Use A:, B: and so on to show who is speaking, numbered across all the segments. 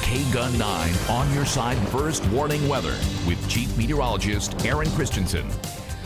A: KGUN 9 on your side first warning weather with Chief Meteorologist Erin Christiansen.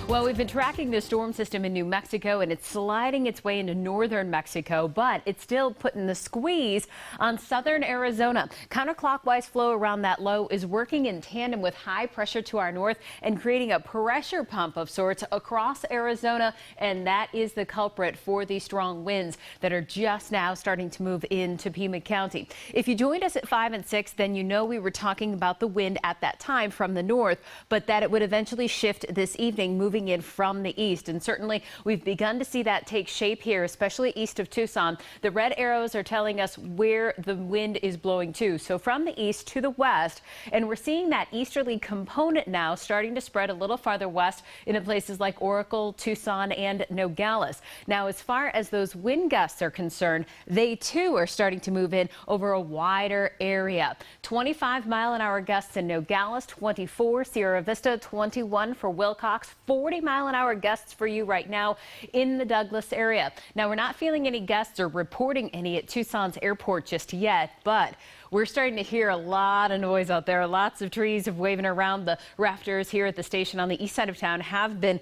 B: Well, we've been tracking the storm system in New Mexico, and it's sliding its way into northern Mexico, but it's still putting the squeeze on southern Arizona. Counterclockwise flow around that low is working in tandem with high pressure to our north and creating a pressure pump of sorts across Arizona, and that is the culprit for these strong winds that are just now starting to move into Pima County. If you joined us at 5 and 6, then you know we were talking about the wind at that time from the north, but that it would eventually shift this evening, moving in from the east. And certainly we've begun to see that take shape here, especially east of Tucson. The red arrows are telling us where the wind is blowing to. So from the east to the west, and we're seeing that easterly component now starting to spread a little farther west into places like Oracle, Tucson, and Nogales. Now, as far as those wind gusts are concerned, they too are starting to move in over a wider area. 25-mile-an-hour gusts in Nogales, 24 Sierra Vista, 21 for Wilcox, 40-mile-an-hour gusts for you right now in the Douglas area. Now, we're not feeling any gusts or reporting any at Tucson's airport just yet, but we're starting to hear a lot of noise out there. Lots of trees waving around. The rafters here at the station on the east side of town have been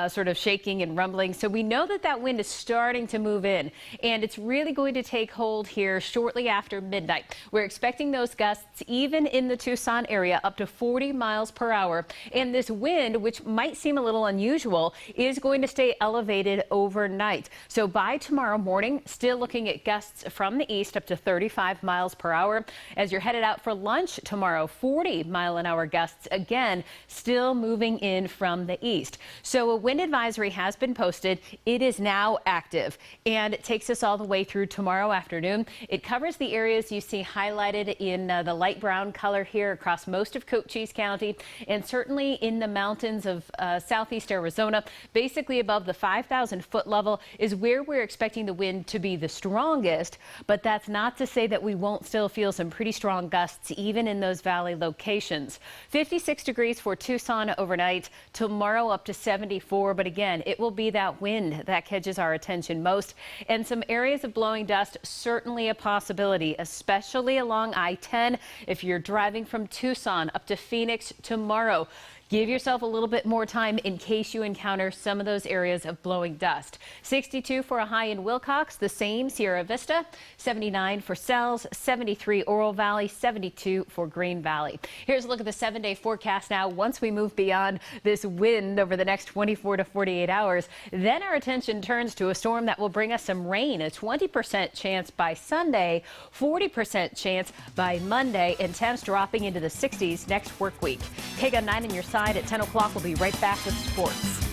B: sort of shaking and rumbling. So we know that that wind is starting to move in, and it's really going to take hold here shortly after midnight. We're expecting those gusts even in the Tucson area up to 40 miles per hour. And this wind, which might seem a little unusual, is going to stay elevated overnight. So by tomorrow morning, still looking at gusts from the east up to 35 miles per hour. As you're headed out for lunch tomorrow, 40-mile-an-hour gusts again, still moving in from the east. So a wind advisory has been posted. It is now active, and it takes us all the way through tomorrow afternoon. It covers the areas you see highlighted in the light brown color here across most of Cochise County, and certainly in the mountains of southeast Arizona. Basically above the 5,000-foot level is where we're expecting the wind to be the strongest, but that's not to say that we won't still feel some pretty strong gusts even in those valley locations. 56 degrees for Tucson overnight. Tomorrow up to 74, but again, it will be that wind that catches our attention most, and some areas of blowing dust certainly a possibility, especially along I-10 if you're driving from Tucson up to Phoenix tomorrow. Give yourself a little bit more time in case you encounter some of those areas of blowing dust. 62 for a high in Wilcox, the same Sierra Vista, 79 for Sells, 73 Oro Valley, 72 for Green Valley. Here's a look at the 7-day forecast now. Once we move beyond this wind over the next 24 to 48 hours, then our attention turns to a storm that will bring us some rain, a 20% chance by Sunday, 40% chance by Monday, and temps dropping into the 60s next work week. KGUN 9 on your side at 10 o'clock. We'll be right back with sports.